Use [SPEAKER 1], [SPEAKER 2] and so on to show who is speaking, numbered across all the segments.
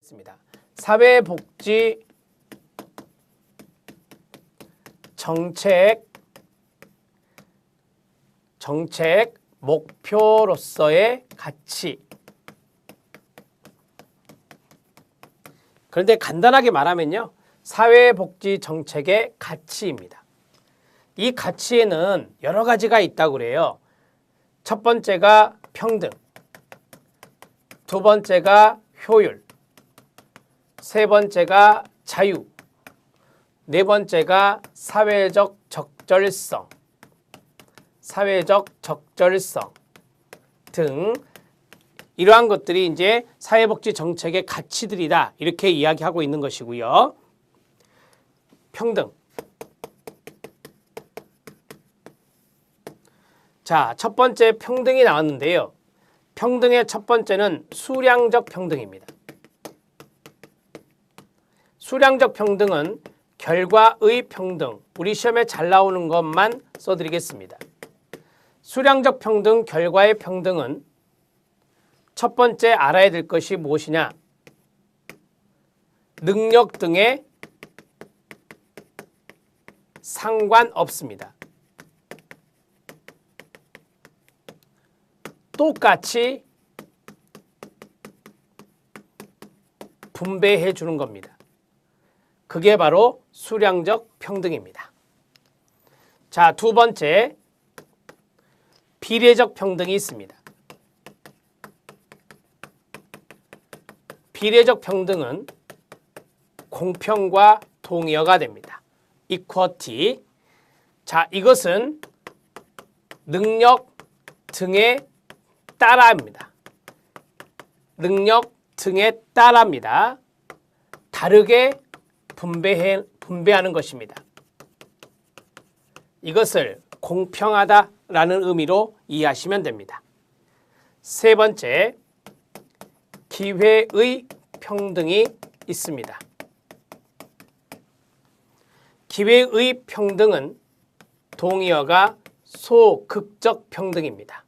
[SPEAKER 1] 있습니다. 사회복지 정책 목표로서의 가치. 그런데 간단하게 말하면요, 사회복지 정책의 가치입니다. 이 가치에는 여러 가지가 있다고 그래요. 첫 번째가 평등, 두 번째가 효율, 세 번째가 자유, 네 번째가 사회적 적절성 등 이러한 것들이 이제 사회복지 정책의 가치들이다, 이렇게 이야기하고 있는 것이고요. 평등. 자, 첫 번째 평등이 나왔는데요. 평등의 첫 번째는 수량적 평등입니다. 수량적 평등은 결과의 평등, 우리 시험에 잘 나오는 것만 써드리겠습니다. 수량적 평등, 결과의 평등은 첫 번째 알아야 될 것이 무엇이냐? 능력 등에 상관없습니다. 똑같이 분배해 주는 겁니다. 그게 바로 수량적 평등입니다. 자, 두 번째, 비례적 평등이 있습니다. 비례적 평등은 공평과 동의어가 됩니다. equality. 자, 이것은 능력 등에 따라입니다. 능력 등에 따라입니다. 다르게 분배하는 것입니다. 이것을 공평하다라는 의미로 이해하시면 됩니다. 세 번째, 기회의 평등이 있습니다. 기회의 평등은 동의어가 소극적 평등입니다.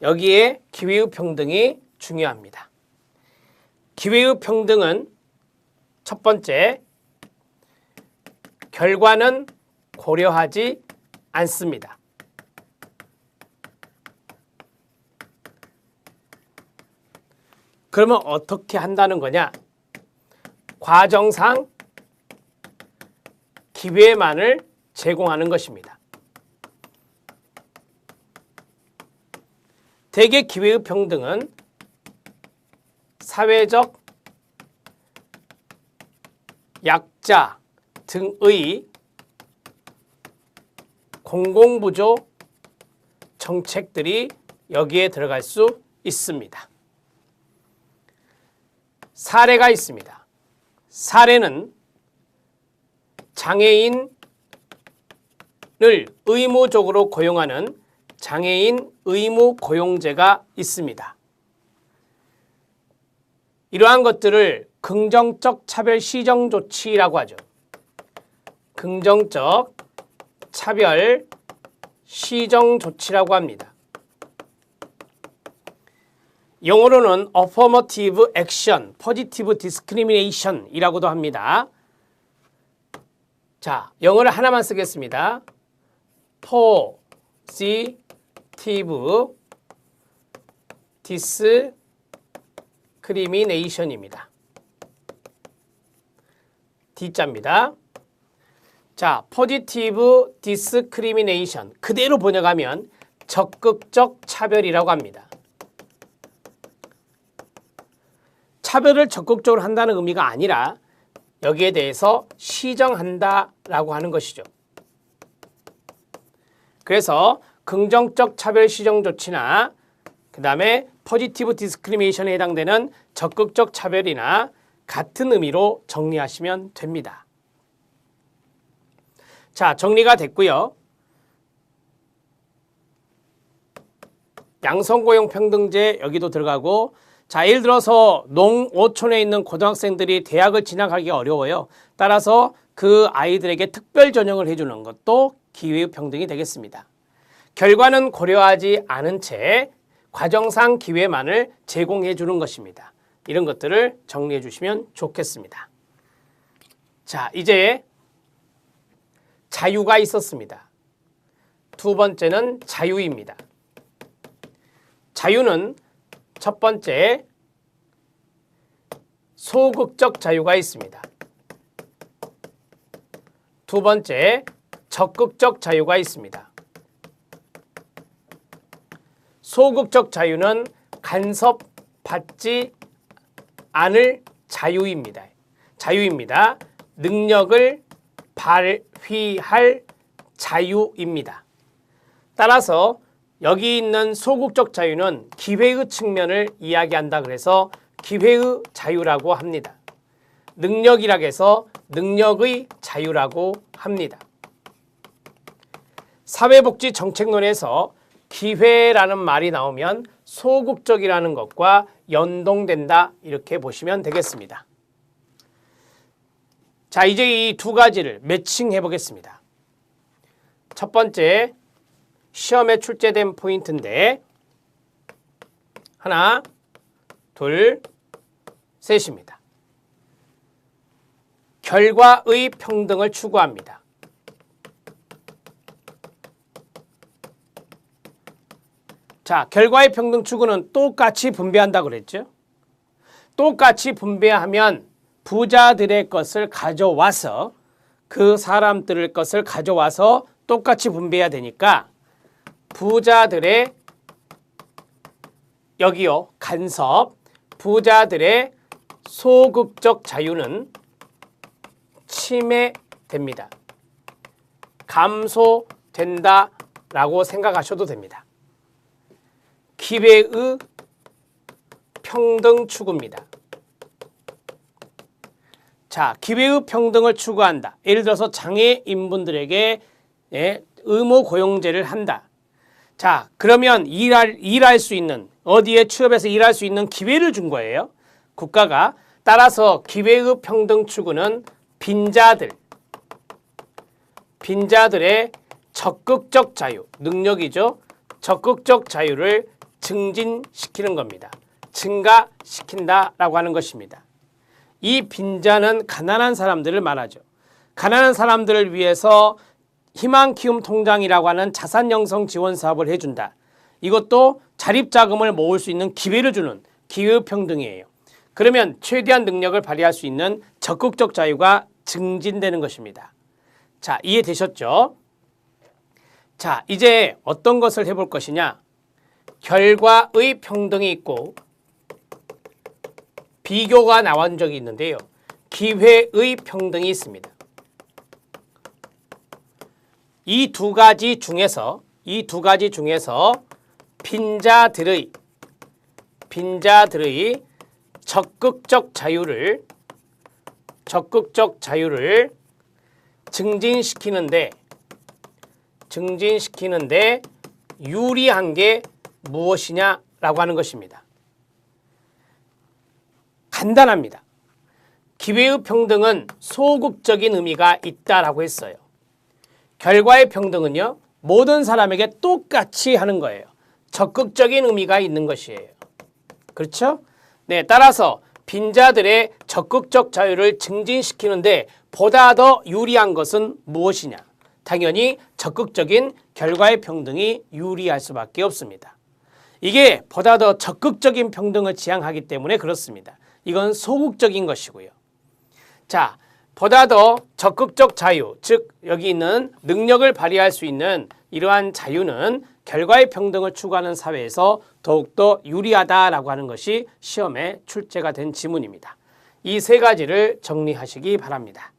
[SPEAKER 1] 여기에 기회의 평등이 중요합니다. 기회의 평등은 첫 번째, 결과는 고려하지 않습니다. 그러면 어떻게 한다는 거냐? 과정상 기회만을 제공하는 것입니다. 대개 기회의 평등은 사회적 약자 등의 공공부조 정책들이 여기에 들어갈 수 있습니다. 사례가 있습니다. 사례는 장애인을 의무적으로 고용하는 장애인 의무 고용제가 있습니다. 이러한 것들을 긍정적 차별 시정 조치라고 하죠. 긍정적 차별 시정 조치라고 합니다. 영어로는 affirmative action, positive discrimination 이라고도 합니다. 자, 영어를 하나만 쓰겠습니다. positive discrimination입니다. D자입니다. 자, positive discrimination 그대로 번역하면 적극적 차별이라고 합니다. 차별을 적극적으로 한다는 의미가 아니라 여기에 대해서 시정한다라고 하는 것이죠. 그래서 긍정적 차별 시정 조치나 그 다음에 포지티브 디스크리미네이션에 해당되는 적극적 차별이나 같은 의미로 정리하시면 됩니다. 자, 정리가 됐고요. 양성고용평등제 여기도 들어가고, 자, 예를 들어서 농어촌에 있는 고등학생들이 대학을 진학하기가 어려워요. 따라서 그 아이들에게 특별 전형을 해주는 것도 기회의 평등이 되겠습니다. 결과는 고려하지 않은 채 과정상 기회만을 제공해 주는 것입니다. 이런 것들을 정리해 주시면 좋겠습니다. 자, 이제 자유가 있었습니다. 두 번째는 자유입니다. 자유는 첫 번째 소극적 자유가 있습니다. 두 번째 적극적 자유가 있습니다. 소극적 자유는 간섭받지 않을 자유입니다. 능력을 발휘할 자유입니다. 따라서 여기 있는 소극적 자유는 기회의 측면을 이야기한다 그래서 기회의 자유라고 합니다. 능력이라 해서 능력의 자유라고 합니다. 사회복지 정책론에서 기회라는 말이 나오면 소극적이라는 것과 연동된다 이렇게 보시면 되겠습니다. 자, 이제 이 두 가지를 매칭해 보겠습니다. 첫 번째 시험에 출제된 포인트인데 하나, 둘, 셋입니다. 결과의 평등을 추구합니다. 자, 결과의 평등 추구는 똑같이 분배한다고 그랬죠. 똑같이 분배하면 부자들의 것을 가져와서 그 사람들의 것을 가져와서 똑같이 분배해야 되니까 부자들의 여기요 간섭 부자들의 소극적 자유는 침해됩니다. 감소된다라고 생각하셔도 됩니다. 기회의 평등 추구입니다. 자, 기회의 평등을 추구한다. 예를 들어서 장애인분들에게 의무 고용제를 한다. 자, 그러면 일할 수 있는 어디에 취업해서 일할 수 있는 기회를 준 거예요. 국가가. 따라서 기회의 평등 추구는 빈자들의 적극적 자유, 능력이죠. 적극적 자유를 증진시키는 겁니다. 증가시킨다라고 하는 것입니다. 이 빈자는 가난한 사람들을 말하죠. 가난한 사람들을 위해서 희망키움 통장이라고 하는 자산 형성 지원 사업을 해준다. 이것도 자립자금을 모을 수 있는 기회를 주는 기회의 평등이에요. 그러면 최대한 능력을 발휘할 수 있는 적극적 자유가 증진되는 것입니다. 자, 이해되셨죠? 자, 이제 어떤 것을 해볼 것이냐? 결과의 평등이 있고 비교가 나온 적이 있는데요. 기회의 평등이 있습니다. 이 두 가지 중에서 빈자들의 적극적 자유를 증진시키는데 유리한 게 무엇이냐라고 하는 것입니다. 간단합니다. 기회의 평등은 소극적인 의미가 있다라고 했어요. 결과의 평등은요, 모든 사람에게 똑같이 하는 거예요. 적극적인 의미가 있는 것이에요. 그렇죠? 네, 따라서 빈자들의 적극적 자유를 증진시키는데 보다 더 유리한 것은 무엇이냐? 당연히 적극적인 결과의 평등이 유리할 수밖에 없습니다. 이게 보다 더 적극적인 평등을 지향하기 때문에 그렇습니다. 이건 소극적인 것이고요. 자, 보다 더 적극적 자유, 즉 여기 있는 능력을 발휘할 수 있는 이러한 자유는 결과의 평등을 추구하는 사회에서 더욱더 유리하다라고 하는 것이 시험에 출제가 된 지문입니다. 이 세 가지를 정리하시기 바랍니다.